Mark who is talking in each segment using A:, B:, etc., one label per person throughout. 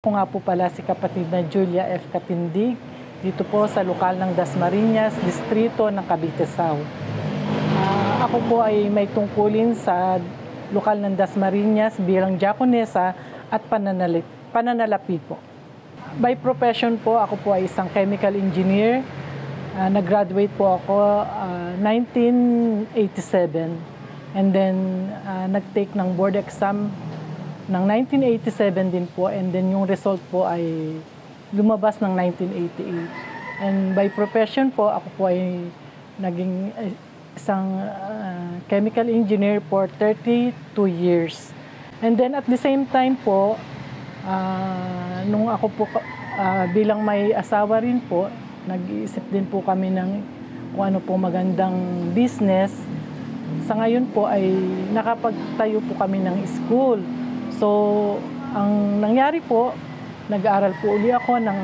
A: Ako nga po pala si kapatid na Julia F. Katindig, dito po sa lokal ng Dasmariñas, distrito ng Cavite South. Ako po ay may tungkulin sa lokal ng Dasmariñas bilang diakonesa at pananalapi po. By profession po, ako po ay isang chemical engineer. Nag-graduate po ako 1987 and then nag-take ng board exam ng 1987 din po, and then yung result po ay lumabas ng 1988. And by profession po, ako po ay naging isang chemical engineer for 32 years. And then at the same time po, nung ako po bilang may asawa rin po, nag-iisip din po kami ng kung ano po magandang business. Sa ngayon po ay nakapagtayo po kami ng school. So, ang nangyari po, nag-aaral po uli ako ng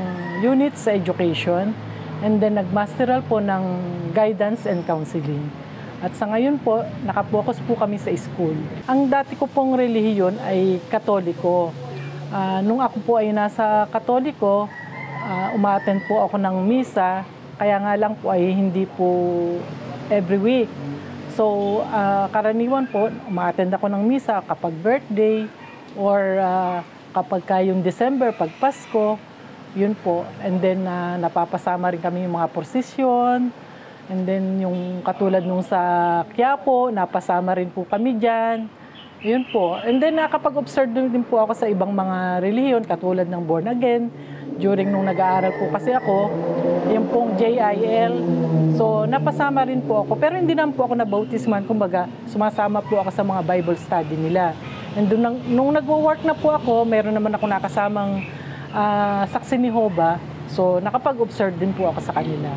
A: unit sa education and then nag-masteral po ng guidance and counseling. At sa ngayon po, nakapokus po kami sa school. Ang dati ko pong relihiyon ay Katoliko. Nung ako po ay nasa Katoliko, umaattend po ako ng misa, kaya nga lang po ay hindi po every week. So, karaniwan po, umaattend ako ng misa kapag birthday, or kapag yung December, pag Pasko, yun po. And then napapasama rin kami yung mga prosesyon. And then yung katulad nung sa Quiapo, napasama rin po kami dyan. Yun po. And then nakapag-observe din po ako sa ibang mga relihiyon, katulad ng Born Again. During nung nag-aaral po kasi ako, yung pong JIL. So napasama rin po ako. Pero hindi naman po ako nabautisman. Kumbaga, sumasama po ako sa mga Bible study nila. And nung nag-work na po ako, meron naman ako nakasamang saksi ni Jehovah. So, nakapag-observe din po ako sa kanila.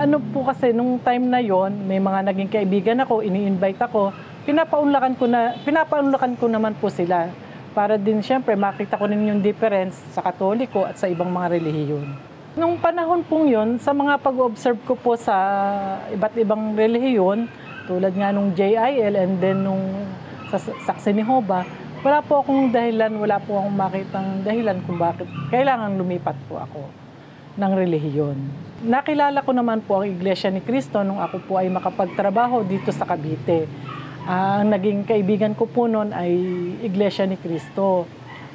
A: Ano po kasi, nung time na yon, may mga naging kaibigan ako, ini-invite ako. Pinapaunlakan ko naman po sila. Para din, syempre, makita ko rin yung difference sa Katoliko at sa ibang mga relihiyon. Nung panahon pong yun, sa mga pag-observe ko po sa iba't ibang relihiyon, tulad nga nung JIL and then nung sa saksi ni Jehovah, wala po akong dahilan, wala po akong makitang dahilan kung bakit kailangan lumipat po ako ng relihiyon. Nakilala ko naman po ang Iglesia ni Cristo nung ako po ay makapagtrabaho dito sa Cavite. Ang naging kaibigan ko po noon ay Iglesia ni Cristo.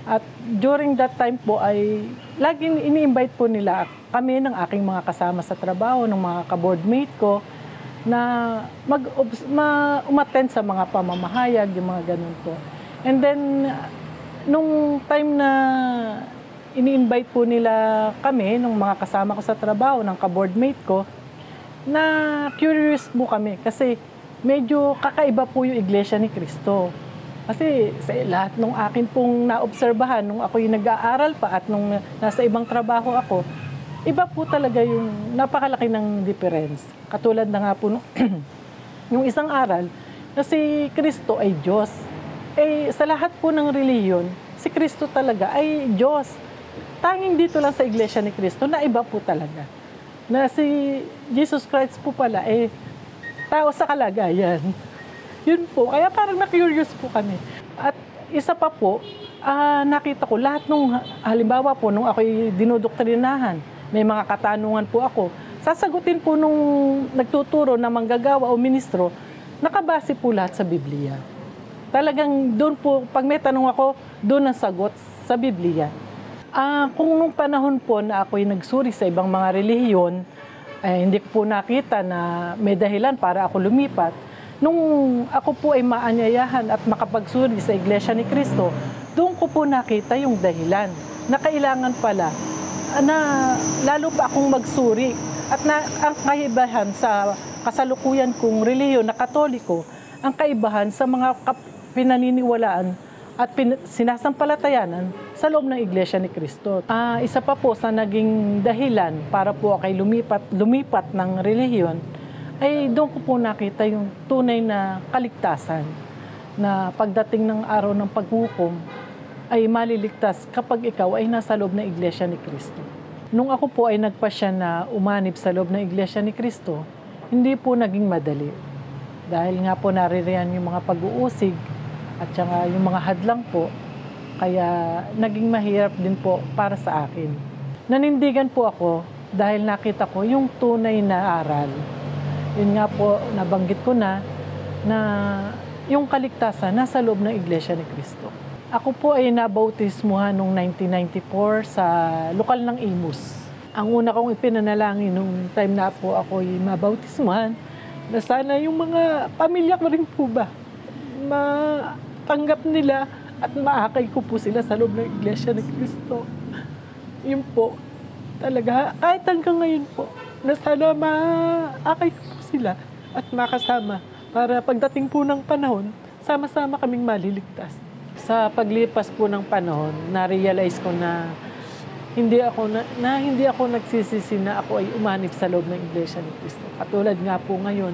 A: At during that time po ay laging ini-invite po nila kami ng aking mga kasama sa trabaho, ng mga ka-boardmate ko, na umattend sa mga pamamahayag, yung mga ganun po. And then, nung time na ini-invite po nila kami, nung mga kasama ko sa trabaho, ng ka-boardmate ko, na curious po kami kasi medyo kakaiba po yung Iglesia ni Cristo. Kasi sa lahat ng akin pong naobserbahan, nung ako yung nag-aaral pa at nung nasa ibang trabaho ako, iba po talaga yung napakalaki ng difference. Katulad na nga po yung isang aral na si Kristo ay Diyos. Sa lahat po ng relihiyon, si Kristo talaga ay Diyos. Tanging dito lang sa Iglesia ni Cristo na iba po talaga. Na si Jesus Christ po pala tao sa kalagayan. Yun po. Kaya parang na-curious po kami. At isa pa po, nakita ko lahat nung halimbawa po nung ako'y dinodoktrinahan, may mga katanungan po ako. Sasagutin po nung nagtuturo na manggagawa o ministro, nakabase po lahat sa Biblia. Talagang doon po, pag may tanong ako, doon ang sagot sa Biblia. Kung nung panahon po na ako'y nagsuri sa ibang mga relihiyon, hindi ko po nakita na may dahilan para ako lumipat. Nung ako po ay maanyayahan at makapagsuri sa Iglesia ni Cristo, doon ko po nakita yung dahilan na kailangan pala na lalo pa akong magsuri at ang kaibahan sa kasalukuyan kong relihiyon na Katoliko, ang kaibahan sa mga pinaniniwalaan at sinasampalatayanan sa loob ng Iglesia ni Cristo. Isa pa po sa naging dahilan para po ako lumipat ng relihiyon ay doon ko po nakita yung tunay na kaligtasan na pagdating ng araw ng paghukom ay maliligtas kapag ikaw ay nasa loob ng Iglesia ni Cristo. Nung ako po ay nagpasya na umanib sa loob ng Iglesia ni Cristo, hindi po naging madali. Dahil nga po naririyan yung mga pag-uusig at saka yung mga hadlang po Kaya naging mahirap din po para sa akin. Nanindigan po ako dahil nakita ko yung tunay na aral. Yun nga po, nabanggit ko na yung kaligtasan nasa loob ng Iglesia ni Cristo. Ako po ay nabautismuhan noong 1994 sa lokal ng Imus. Ang una kong ipinanalangin nung time na po ako ay mabautismuhan, na sana yung mga pamilya ko rin po ba, matanggap nila at maakay ko po sila sa loob ng Iglesia ni Cristo. Yun po, talaga, kahit hanggang ngayon po, na sana maakay ko po sila at makasama para pagdating po ng panahon, sama-sama kaming maliligtas. Sa paglipas po ng panahon, na-realize ko na hindi ako nagsisisi na ako ay umanib sa loob ng Iglesia ni Cristo. Katulad nga po ngayon,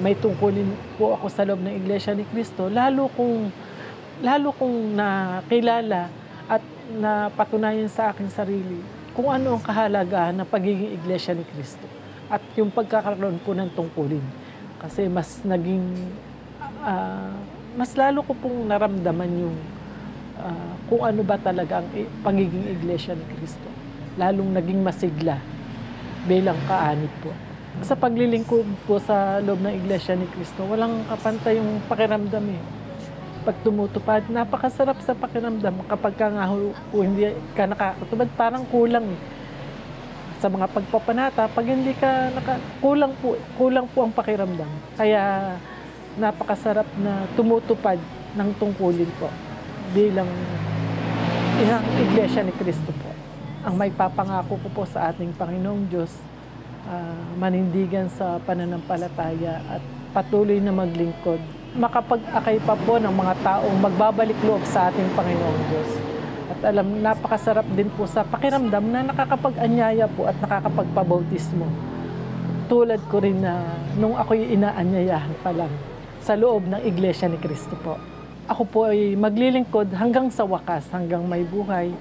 A: may tungkulin po ako sa loob ng Iglesia ni Cristo, lalo kong nakilala at napatunayan sa aking sarili kung ano ang kahalagahan ng pagiging Iglesia ni Cristo at yung pagkakaroon po ng tungkulin. Kasi mas lalo ko pong naramdaman yung kung ano ba talaga ang pagiging Iglesia ni Cristo. Lalong naging masigla bilang kaanib po. Sa paglilingkod po sa loob ng Iglesia ni Cristo, walang kapantay yung pakiramdam eh. Pag tumutupad, napakasarap sa pakiramdam. Kapag ka nga po hindi ka nakakatupad, parang kulang eh. Sa mga pagpapanata, pag hindi ka kulang po ang pakiramdam. Kaya napakasarap na tumutupad ng tungkulin po bilang isang Iglesia ni Cristo po. Ang may papangako ko po sa ating Panginoong Diyos, manindigan sa pananampalataya at patuloy na maglingkod. Makapag-akay pa po ng mga taong magbabalik loob sa ating Panginoong Diyos. At napakasarap din po sa pakiramdam na nakakapag-anyaya po at nakakapagpabautismo. Tulad ko rin na nung ako'y inaanyayahan pa lang sa loob ng Iglesia ni Cristo po. Ako po ay maglilingkod hanggang sa wakas, hanggang may buhay.